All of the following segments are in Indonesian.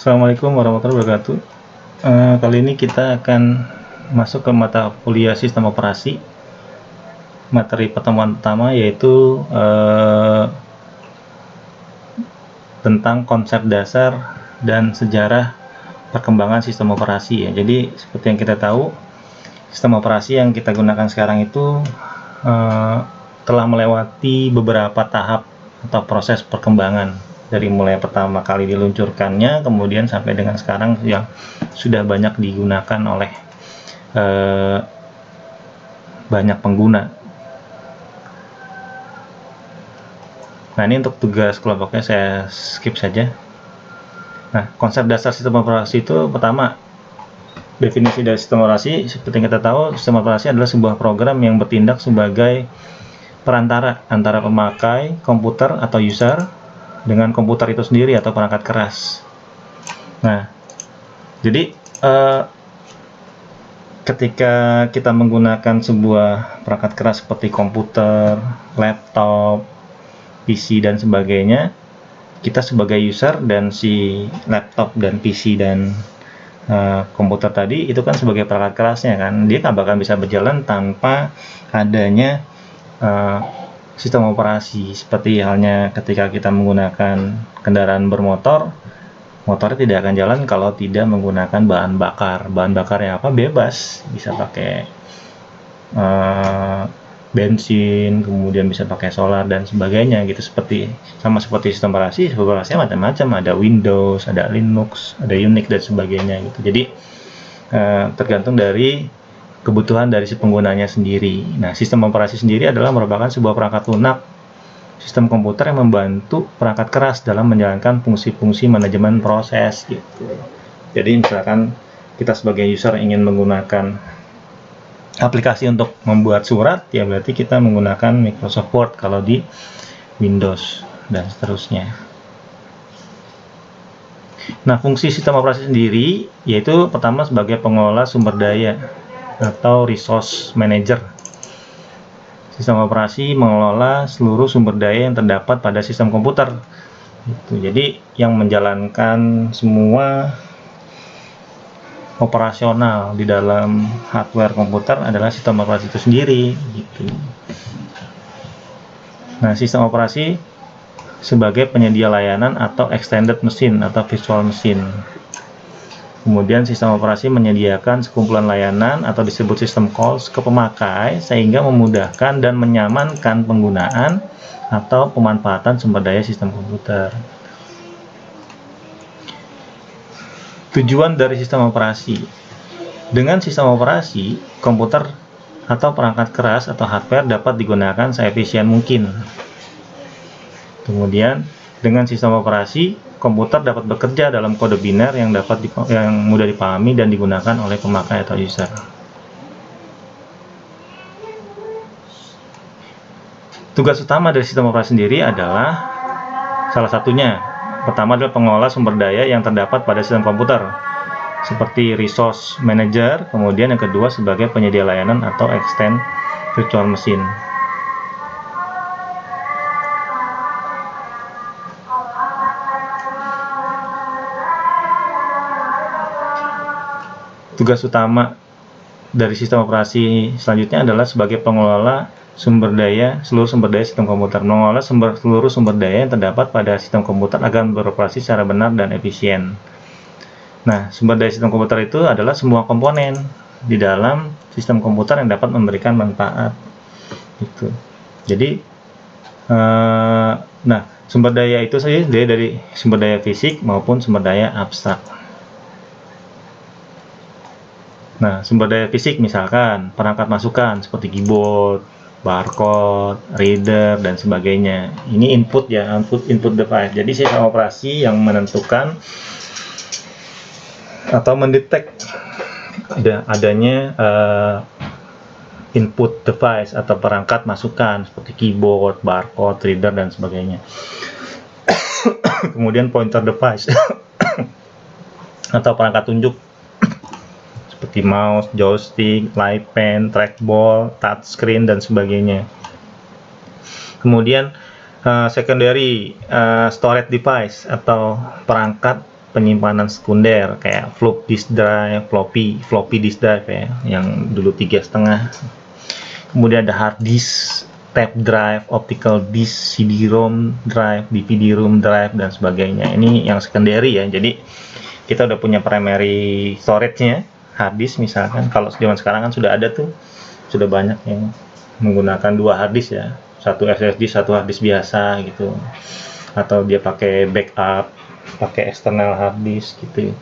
Assalamualaikum warahmatullahi wabarakatuh. Kali ini kita akan masuk ke mata kuliah sistem operasi. Materi pertemuan pertama yaitu tentang konsep dasar dan sejarah perkembangan sistem operasi ya. Jadi seperti yang kita tahu, sistem operasi yang kita gunakan sekarang itu telah melewati beberapa tahap atau proses perkembangan, dari mulai pertama kali diluncurkannya kemudian sampai dengan sekarang yang sudah banyak digunakan oleh banyak pengguna. Nah, ini untuk tugas kelompoknya saya skip saja. Nah, konsep dasar sistem operasi itu pertama, definisi dari sistem operasi. Seperti yang kita tahu, sistem operasi adalah sebuah program yang bertindak sebagai perantara antara pemakai komputer atau user dengan komputer itu sendiri atau perangkat keras. Nah, jadi ketika kita menggunakan sebuah perangkat keras seperti komputer, laptop, PC dan sebagainya, kita sebagai user dan si laptop dan PC dan komputer tadi itu kan sebagai perangkat kerasnya kan, dia nggak bakal bisa berjalan tanpa adanya sistem operasi. Seperti halnya ketika kita menggunakan kendaraan bermotor, motornya tidak akan jalan kalau tidak menggunakan bahan bakar. Bahan bakarnya apa? Bebas, bisa pakai bensin, kemudian bisa pakai solar dan sebagainya gitu. Sama seperti sistem operasinya macam-macam, ada Windows, ada Linux, ada Unix dan sebagainya gitu. Jadi tergantung dari kebutuhan dari si penggunanya sendiri. Nah, sistem operasi sendiri adalah merupakan sebuah perangkat lunak sistem komputer yang membantu perangkat keras dalam menjalankan fungsi-fungsi manajemen proses gitu. Jadi misalkan kita sebagai user ingin menggunakan aplikasi untuk membuat surat, ya berarti kita menggunakan Microsoft Word kalau di Windows dan seterusnya. Nah, fungsi sistem operasi sendiri yaitu pertama sebagai pengelola sumber daya atau resource manager. Sistem operasi mengelola seluruh sumber daya yang terdapat pada sistem komputer. Jadi yang menjalankan semua operasional di dalam hardware komputer adalah sistem operasi itu sendiri gitu. Nah, sistem operasi sebagai penyedia layanan atau extended machine atau virtual machine. Kemudian sistem operasi menyediakan sekumpulan layanan atau disebut system calls ke pemakai sehingga memudahkan dan menyamankan penggunaan atau pemanfaatan sumber daya sistem komputer. Tujuan dari sistem operasi. Dengan sistem operasi, komputer atau perangkat keras atau hardware dapat digunakan seefisien mungkin. Kemudian, dengan sistem operasi, komputer dapat bekerja dalam kode biner yang mudah dipahami dan digunakan oleh pemakai atau user. Tugas utama dari sistem operasi sendiri adalah salah satunya, pertama adalah pengelola sumber daya yang terdapat pada sistem komputer, seperti resource manager. Kemudian yang kedua sebagai penyedia layanan atau extend virtual machine. Tugas utama dari sistem operasi selanjutnya adalah sebagai pengelola seluruh sumber daya sistem komputer, mengelola seluruh sumber daya yang terdapat pada sistem komputer agar beroperasi secara benar dan efisien. Nah, sumber daya sistem komputer itu adalah semua komponen di dalam sistem komputer yang dapat memberikan manfaat. Gitu. Jadi, sumber daya itu saja dari sumber daya fisik maupun sumber daya abstrak. Nah, sumber daya fisik misalkan perangkat masukan seperti keyboard, barcode, reader dan sebagainya. Ini input ya, input device. Jadi sistem operasi yang menentukan atau mendetek adanya input device atau perangkat masukan seperti keyboard, barcode, reader dan sebagainya. Kemudian pointer device atau perangkat tunjuk seperti mouse, joystick, light pen, trackball, touchscreen dan sebagainya. Kemudian secondary storage device atau perangkat penyimpanan sekunder kayak floppy disk drive, floppy disk drive ya, yang dulu 3,5. Kemudian ada hard disk, tape drive, optical disk, CD-ROM drive, DVD-ROM drive dan sebagainya. Ini yang secondary ya. Jadi kita udah punya primary storage-nya, hard disk misalkan. Kalau zaman sekarang kan sudah ada tuh, sudah banyak yang menggunakan 2 hard disk ya, satu SSD, satu hard disk biasa gitu, atau dia pakai backup, pakai external hard disk gitu.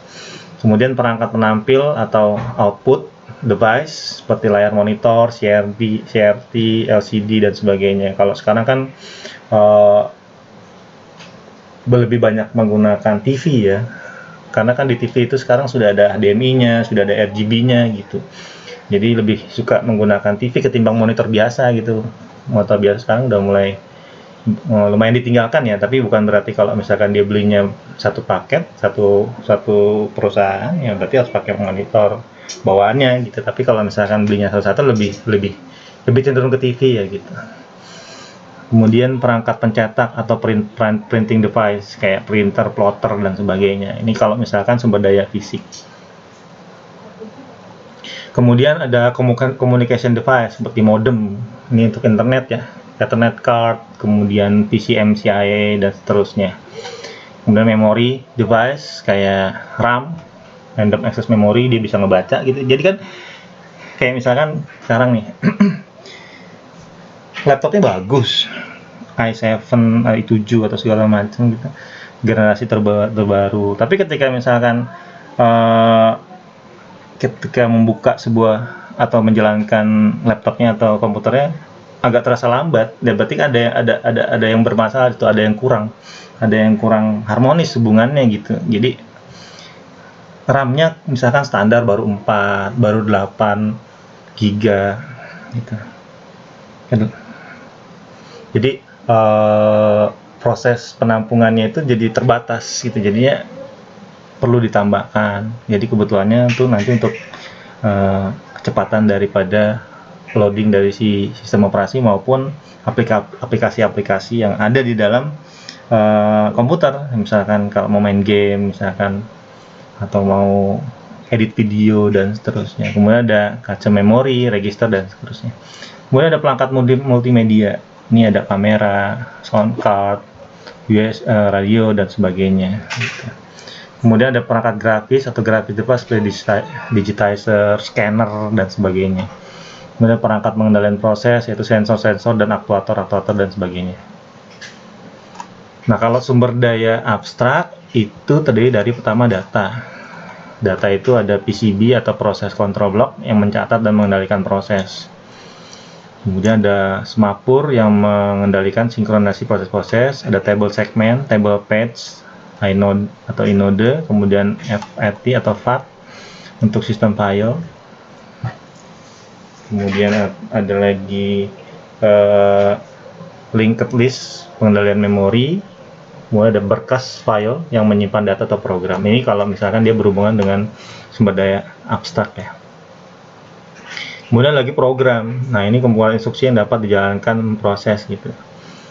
Kemudian perangkat penampil atau output device seperti layar monitor, CRT, LCD dan sebagainya. Kalau sekarang kan lebih banyak menggunakan TV ya, karena kan di TV itu sekarang sudah ada HDMI-nya, sudah ada RGB-nya gitu. Jadi lebih suka menggunakan TV ketimbang monitor biasa gitu. Monitor biasa sekarang udah mulai lumayan ditinggalkan ya, tapi bukan berarti kalau misalkan dia belinya satu paket, satu perusahaan ya berarti harus pakai monitor bawaannya gitu. Tapi kalau misalkan belinya satu-satu lebih cenderung ke TV ya gitu. Kemudian perangkat pencetak atau printing device kayak printer, plotter dan sebagainya. Ini kalau misalkan sumber daya fisik. Kemudian ada communication device seperti modem, ini untuk internet ya, Ethernet card, kemudian PCMCIA dan seterusnya. Kemudian memory device kayak RAM, random access memory, dia bisa ngebaca gitu. Jadi kan kayak misalkan sekarang nih laptopnya bagus, i7, i7 atau segala macam gitu, generasi terbaru. Tapi ketika misalkan ketika membuka sebuah atau menjalankan laptopnya atau komputernya agak terasa lambat, dan berarti ada yang bermasalah itu, ada yang kurang harmonis hubungannya gitu. Jadi RAM-nya misalkan standar baru 4, baru 8 giga gitu. Jadi proses penampungannya itu jadi terbatas gitu, jadinya perlu ditambahkan. Jadi kebutuhannya tuh nanti untuk kecepatan daripada loading dari si sistem operasi maupun aplikasi-aplikasi yang ada di dalam komputer. Misalkan kalau mau main game misalkan, atau mau edit video dan seterusnya. Kemudian ada kaca memori, register dan seterusnya. Kemudian ada perangkat multimedia. Ini ada kamera, sound card, radio dan sebagainya. Kemudian ada perangkat grafis atau grafis device seperti digitizer, scanner dan sebagainya. Kemudian perangkat pengendalian proses yaitu sensor-sensor dan aktuator dan sebagainya. Nah, kalau sumber daya abstrak itu terdiri dari pertama data. Data itu ada PCB atau proses control block yang mencatat dan mengendalikan proses. Kemudian ada semapur yang mengendalikan sinkronisasi proses-proses, ada table segment, table page, inode atau inode, kemudian FAT atau FAT untuk sistem file. Kemudian ada lagi linked list, pengendalian memori. Kemudian ada berkas file yang menyimpan data atau program. Ini kalau misalkan dia berhubungan dengan sumber daya abstrak ya. Kemudian lagi program. Nah, ini kumpulan instruksi yang dapat dijalankan proses gitu.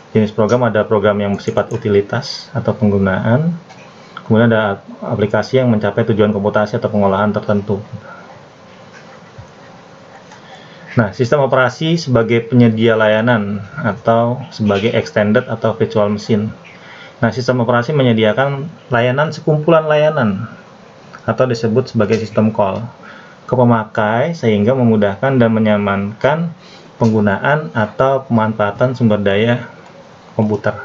Jenis program ada program yang bersifat utilitas atau penggunaan. Kemudian ada aplikasi yang mencapai tujuan komputasi atau pengolahan tertentu. Nah, sistem operasi sebagai penyedia layanan atau sebagai extended atau virtual machine. Nah, sistem operasi menyediakan layanan sekumpulan layanan atau disebut sebagai sistem call ke pemakai sehingga memudahkan dan menyamankan penggunaan atau pemanfaatan sumber daya komputer.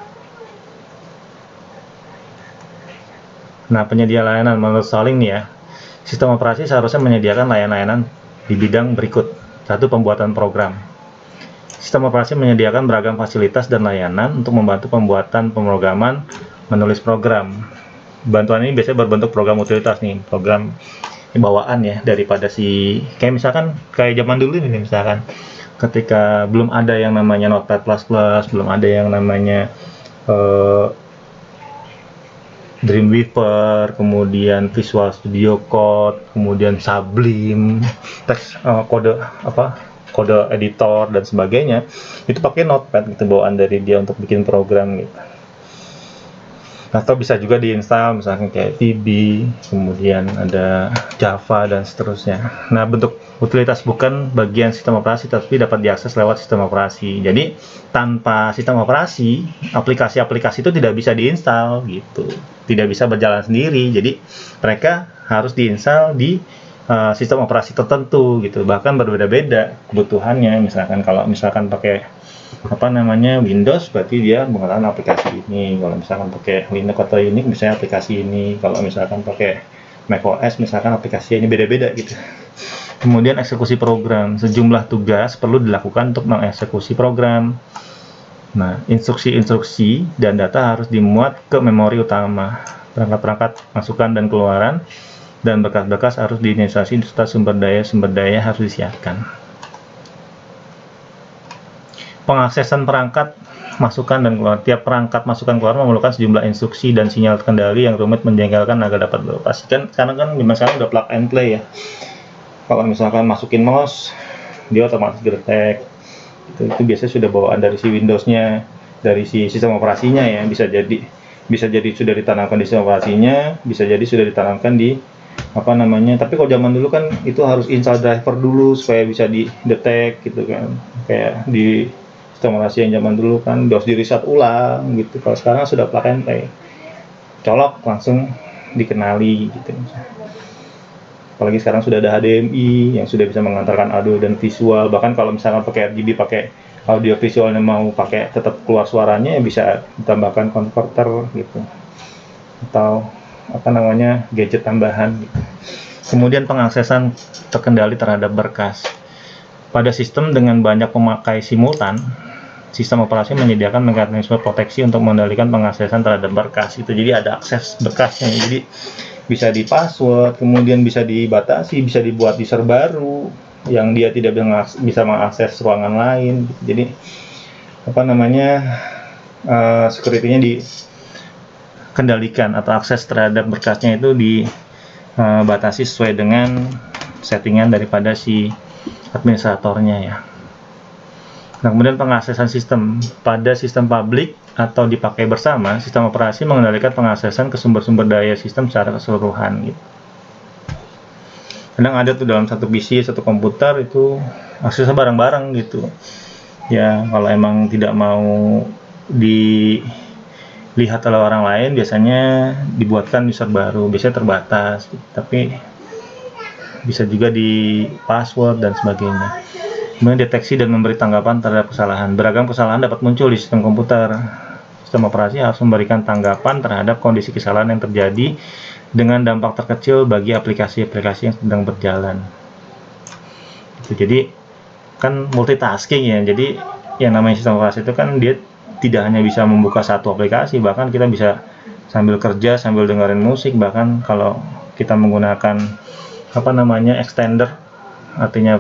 Nah, penyedia layanan menurut Stalling nih ya, sistem operasi seharusnya menyediakan layanan-layanan di bidang berikut. 1. Pembuatan program. Sistem operasi menyediakan beragam fasilitas dan layanan untuk membantu pembuatan pemrograman, menulis program. Bantuan ini biasanya berbentuk program utilitas nih, program bawaan ya, daripada kayak misalkan kayak zaman dulu nih, misalkan ketika belum ada yang namanya Notepad++, belum ada yang namanya Dreamweaver, kemudian Visual Studio Code, kemudian Sublime, teks kode editor dan sebagainya, itu pakai Notepad gitu bawaan dari dia untuk bikin program gitu. Atau bisa juga diinstal misalkan kayak VB, kemudian ada Java dan seterusnya. Nah, bentuk utilitas bukan bagian sistem operasi tapi dapat diakses lewat sistem operasi. Jadi tanpa sistem operasi, aplikasi-aplikasi itu tidak bisa diinstal gitu, tidak bisa berjalan sendiri. Jadi mereka harus diinstal di sistem operasi tertentu gitu, bahkan berbeda-beda kebutuhannya. Misalkan kalau pakai Windows, berarti dia menggunakan aplikasi ini. Kalau misalkan pakai Linux atau Unix, misalnya aplikasi ini. Kalau misalkan pakai macOS, misalkan aplikasi ini, beda-beda gitu. Kemudian eksekusi program, sejumlah tugas perlu dilakukan untuk mengeksekusi program. Nah, instruksi-instruksi dan data harus dimuat ke memori utama. Perangkat-perangkat masukan dan keluaran dan berkas-berkas harus diinisiasi serta sumber daya harus disiapkan. Pengaksesan perangkat masukan dan keluar. Tiap perangkat masukan keluar memerlukan sejumlah instruksi dan sinyal kendali yang rumit menjengkelkan agar dapat beroperasi. Karena kan di sekarang udah plug and play ya. Kalau misalkan masukin mouse, dia otomatis detect. Itu biasanya sudah bawaan dari si Windows-nya, dari si sistem operasinya ya. Bisa jadi sudah ditanamkan di sistem operasinya, bisa jadi sudah ditanamkan di tapi kalau zaman dulu kan itu harus install driver dulu supaya bisa di-detect gitu kan. Kayak di sistem operasi yang zaman dulu kan harus di reset ulang gitu. Kalau sekarang sudah plug and play, colok langsung dikenali gitu. Apalagi sekarang sudah ada HDMI yang sudah bisa mengantarkan audio dan visual. Bahkan kalau misalkan pakai RGB, pakai audio visualnya mau pakai tetap keluar suaranya, ya bisa ditambahkan converter gitu, atau gadget tambahan gitu. Kemudian pengaksesan terkendali terhadap berkas. Pada sistem dengan banyak pemakai simultan, sistem operasi menyediakan mekanisme proteksi untuk mengendalikan pengaksesan terhadap berkas itu. Jadi ada akses berkasnya, jadi bisa di password, kemudian bisa dibatasi, bisa dibuat user baru yang dia tidak bisa mengakses ruangan lain. Jadi security-nya dikendalikan atau akses terhadap berkasnya itu dibatasi sesuai dengan settingan daripada si administratornya ya. Nah, kemudian pengaksesan sistem. Pada sistem publik atau dipakai bersama, sistem operasi mengendalikan pengaksesan ke sumber-sumber daya sistem secara keseluruhan gitu. Kadang ada tuh dalam satu PC, satu komputer itu aksesnya bareng-bareng gitu. Ya, kalau emang tidak mau dilihat oleh orang lain, biasanya dibuatkan user baru, biasanya terbatas gitu. Tapi bisa juga di password dan sebagainya. Kemudian deteksi dan memberi tanggapan terhadap kesalahan. Beragam kesalahan dapat muncul di sistem komputer. Sistem operasi harus memberikan tanggapan terhadap kondisi kesalahan yang terjadi dengan dampak terkecil bagi aplikasi-aplikasi yang sedang berjalan. Jadi kan multitasking ya. Jadi yang namanya sistem operasi itu kan dia tidak hanya bisa membuka satu aplikasi, bahkan kita bisa sambil kerja, sambil dengerin musik. Bahkan kalau kita menggunakan extender, artinya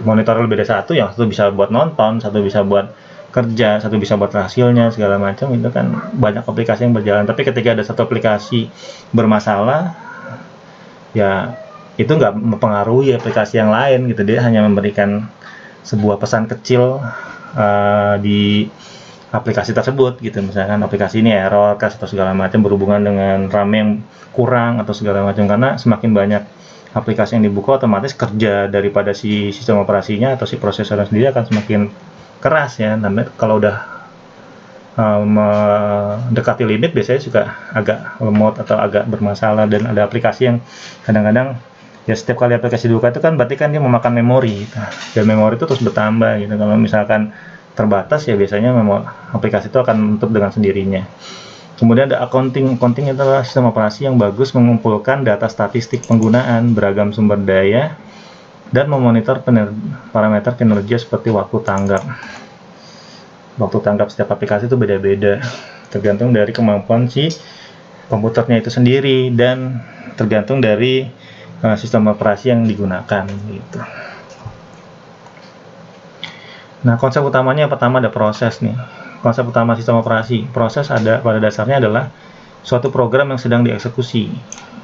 monitor lebih dari satu, yang satu bisa buat nonton, satu bisa buat kerja, satu bisa buat hasilnya segala macam. Itu kan banyak aplikasi yang berjalan. Tapi ketika ada satu aplikasi bermasalah, ya itu nggak mempengaruhi aplikasi yang lain gitu. Dia hanya memberikan sebuah pesan kecil di aplikasi tersebut gitu. Misalkan aplikasi ini error atau segala macam berhubungan dengan RAM yang kurang atau segala macam. Karena semakin banyak aplikasi yang dibuka, otomatis kerja daripada si sistem operasinya atau si prosesornya sendiri akan semakin keras ya. Namanya kalau udah mendekati limit, biasanya juga agak lemot atau agak bermasalah. Dan ada aplikasi yang kadang-kadang ya setiap kali aplikasi dibuka itu kan berarti kan dia memakan memori gitu. Dan memori itu terus bertambah gitu. Kalau misalkan terbatas ya biasanya aplikasi itu akan menutup dengan sendirinya. Kemudian ada accounting. Accounting itu adalah sistem operasi yang bagus mengumpulkan data statistik penggunaan beragam sumber daya dan memonitor parameter kinerja seperti waktu tanggap. Waktu tanggap setiap aplikasi itu beda-beda, tergantung dari kemampuan si komputernya itu sendiri dan tergantung dari sistem operasi yang digunakan gitu. Nah, konsep utamanya pertama ada proses nih. Konsep utama sistem operasi. Proses pada dasarnya adalah suatu program yang sedang dieksekusi,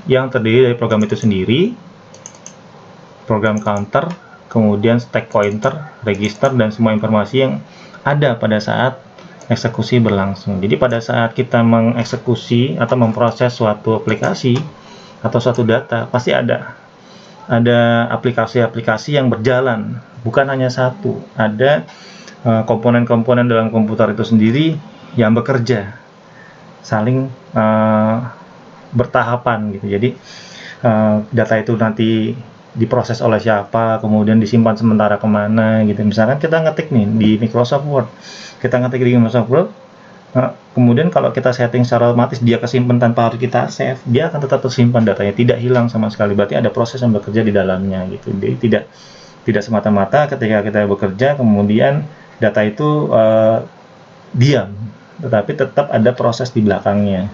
yang terdiri dari program itu sendiri, program counter, kemudian stack pointer, register, dan semua informasi yang ada pada saat eksekusi berlangsung. Jadi pada saat kita mengeksekusi atau memproses suatu aplikasi atau suatu data, pasti ada aplikasi-aplikasi yang berjalan, bukan hanya satu. Ada komponen-komponen dalam komputer itu sendiri yang bekerja, saling bertahapan gitu. Jadi data itu nanti diproses oleh siapa, kemudian disimpan sementara kemana gitu. Misalkan kita ngetik nih di Microsoft Word, kemudian kalau kita setting secara otomatis dia kesimpan tanpa harus kita save, dia akan tetap tersimpan, datanya tidak hilang sama sekali. Berarti ada proses yang bekerja di dalamnya gitu. Jadi tidak semata-mata ketika kita bekerja kemudian data itu diam, tetapi tetap ada proses di belakangnya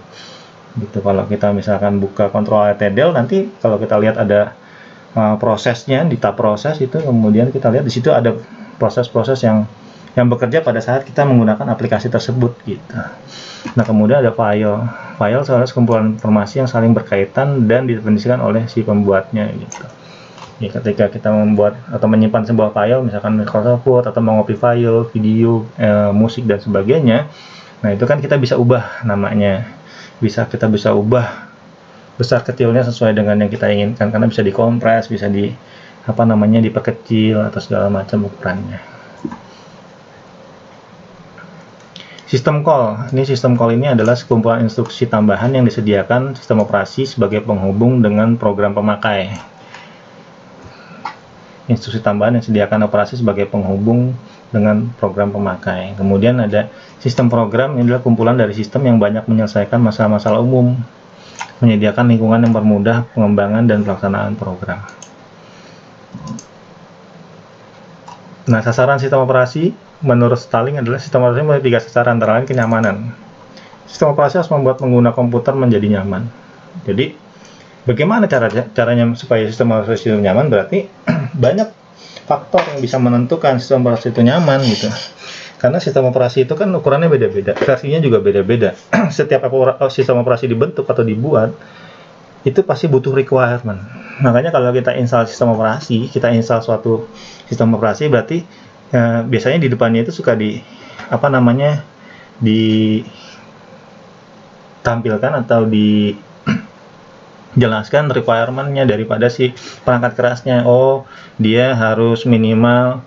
gitu. Kalau kita misalkan buka Ctrl+Alt+Del, nanti kalau kita lihat ada prosesnya di tab proses itu, kemudian kita lihat di situ ada proses-proses yang bekerja pada saat kita menggunakan aplikasi tersebut gitu. Nah, kemudian ada file adalah sekumpulan informasi yang saling berkaitan dan didefinisikan oleh si pembuatnya gitu. Ya, ketika kita membuat atau menyimpan sebuah file, misalkan Microsoft Word, atau mengopi file, video, musik dan sebagainya, nah itu kan kita bisa ubah namanya, kita bisa ubah besar kecilnya sesuai dengan yang kita inginkan, karena bisa dikompres, bisa diperkecil atau segala macam ukurannya. Sistem call ini adalah sekumpulan instruksi tambahan yang disediakan sistem operasi sebagai penghubung dengan program pemakai. Instruksi tambahan yang disediakan operasi sebagai penghubung dengan program pemakai. Kemudian ada sistem program, ini adalah kumpulan dari sistem yang banyak menyelesaikan masalah-masalah umum, menyediakan lingkungan yang mempermudah pengembangan dan pelaksanaan program. Nah, sasaran sistem operasi menurut Stalling adalah sistem operasi memiliki 3 sasaran, antara lain kenyamanan. Sistem operasi harus membuat pengguna komputer menjadi nyaman. Jadi, bagaimana caranya supaya sistem operasi itu nyaman? Berarti banyak faktor yang bisa menentukan sistem operasi itu nyaman gitu. Karena sistem operasi itu kan ukurannya beda-beda, versinya juga beda-beda. Setiap sistem operasi dibentuk atau dibuat, itu pasti butuh requirement. Makanya kalau kita install sistem operasi, kita install suatu sistem operasi, berarti biasanya di depannya itu suka ditampilkan atau dijelaskan requirement-nya daripada si perangkat kerasnya. Oh, dia harus minimal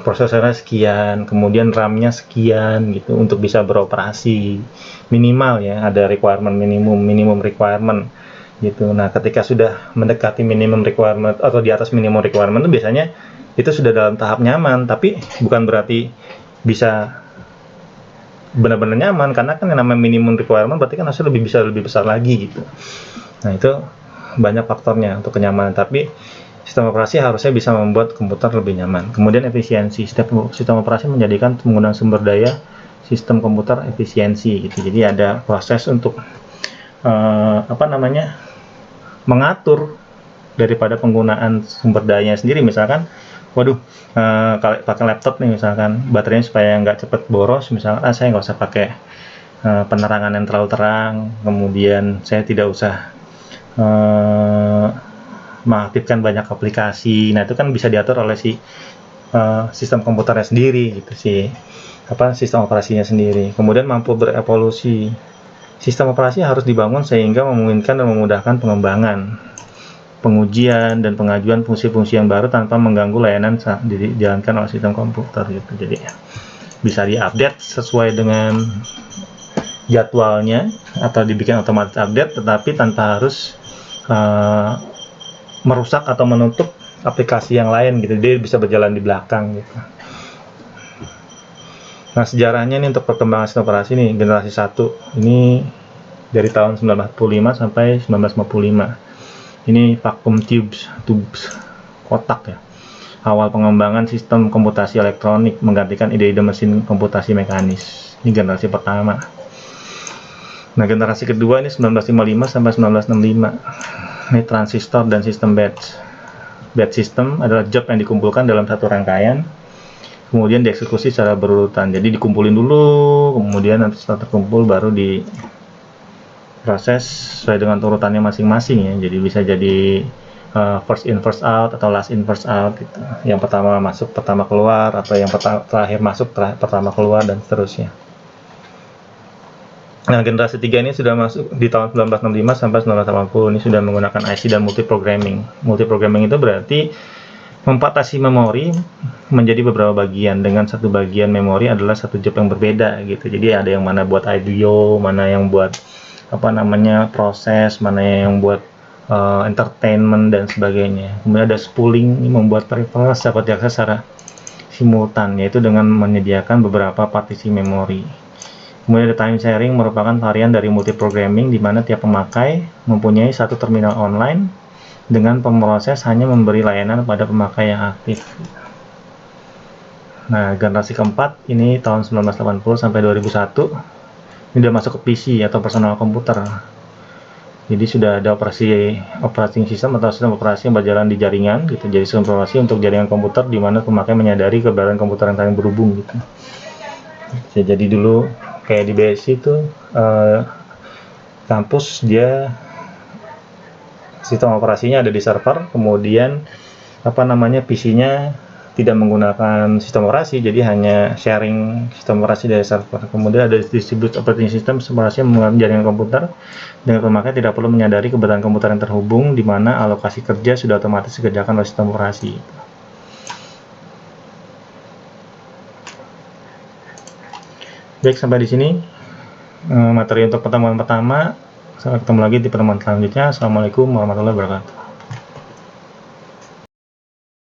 prosesornya sekian, kemudian RAM-nya sekian gitu untuk bisa beroperasi. Minimal ya, ada requirement minimum requirement gitu. Nah, ketika sudah mendekati minimum requirement atau di atas minimum requirement itu biasanya itu sudah dalam tahap nyaman, tapi bukan berarti bisa benar-benar nyaman, karena kan yang namanya minimum requirement berarti kan hasilnya lebih besar lagi gitu. Nah, itu banyak faktornya untuk kenyamanan, tapi sistem operasi harusnya bisa membuat komputer lebih nyaman. Kemudian efisiensi, sistem operasi menjadikan penggunaan sumber daya sistem komputer efisiensi gitu. Jadi ada proses untuk mengatur daripada penggunaan sumber dayanya sendiri. Misalkan kalau pakai laptop nih, misalkan baterainya supaya nggak cepet boros, misalkan saya nggak usah pakai penerangan yang terlalu terang, kemudian saya tidak usah mengaktifkan banyak aplikasi. Nah, itu kan bisa diatur oleh si sistem komputernya sendiri gitu, sistem operasinya sendiri. Kemudian mampu berevolusi. Sistem operasi harus dibangun sehingga memungkinkan dan memudahkan pengembangan, pengujian, dan pengajuan fungsi-fungsi yang baru tanpa mengganggu layanan saat dijalankan oleh sistem komputer gitu. Jadi bisa diupdate sesuai dengan jadwalnya atau dibikin otomatis update, tetapi tanpa harus merusak atau menutup aplikasi yang lain gitu. Dia bisa berjalan di belakang gitu. Nah, sejarahnya nih untuk perkembangan sistem operasi nih, generasi 1 ini dari tahun 1945 sampai 1955. Ini vacuum tubes kotak ya. Awal pengembangan sistem komputasi elektronik menggantikan ide-ide mesin komputasi mekanis. Ini generasi pertama. Nah, generasi kedua ini 1955 sampai 1965. Ini transistor dan sistem batch. Batch system adalah job yang dikumpulkan dalam satu rangkaian, kemudian dieksekusi secara berurutan. Jadi dikumpulin dulu, kemudian nanti setelah terkumpul baru diproses sesuai dengan urutannya masing-masing ya. Jadi bisa jadi first in first out atau last in first out gitu. Yang pertama masuk pertama keluar, atau yang terakhir masuk pertama keluar, dan seterusnya. Nah, generasi 3 ini sudah masuk di tahun 1965 sampai 1980. Ini sudah menggunakan IC dan multiprogramming. Multiprogramming itu berarti membatasi memori menjadi beberapa bagian, dengan satu bagian memori adalah satu job yang berbeda gitu. Jadi ada yang mana buat audio, mana yang buat proses, mana yang buat entertainment dan sebagainya. Kemudian ada spooling, membuat peripheral dapat diakses secara simultan, yaitu dengan menyediakan beberapa partisi memori. Kemudian ada time sharing, merupakan varian dari multiprogramming di mana tiap pemakai mempunyai satu terminal online dengan pemroses hanya memberi layanan pada pemakai yang aktif. Nah, generasi keempat ini tahun 1980 sampai 2001. Ini sudah masuk ke PC atau personal komputer. Jadi sudah ada operating system atau sistem operasi yang berjalan di jaringan gitu. Jadi sistem operasi untuk jaringan komputer di mana pemakai menyadari keberadaan komputer yang saling berhubung gitu. Jadi dulu kayak di BSI itu kampus dia sistem operasinya ada di server, kemudian PC-nya tidak menggunakan sistem operasi, jadi hanya sharing sistem operasi dari server. Kemudian ada distributed operating system, operasi yang menggunakan jaringan komputer, dengan pemakai tidak perlu menyadari keberadaan komputer yang terhubung, di mana alokasi kerja sudah otomatis dikerjakan oleh sistem operasi. Baik, sampai di sini materi untuk pertemuan pertama. Sampai ketemu lagi di pertemuan selanjutnya. Assalamualaikum warahmatullahi wabarakatuh.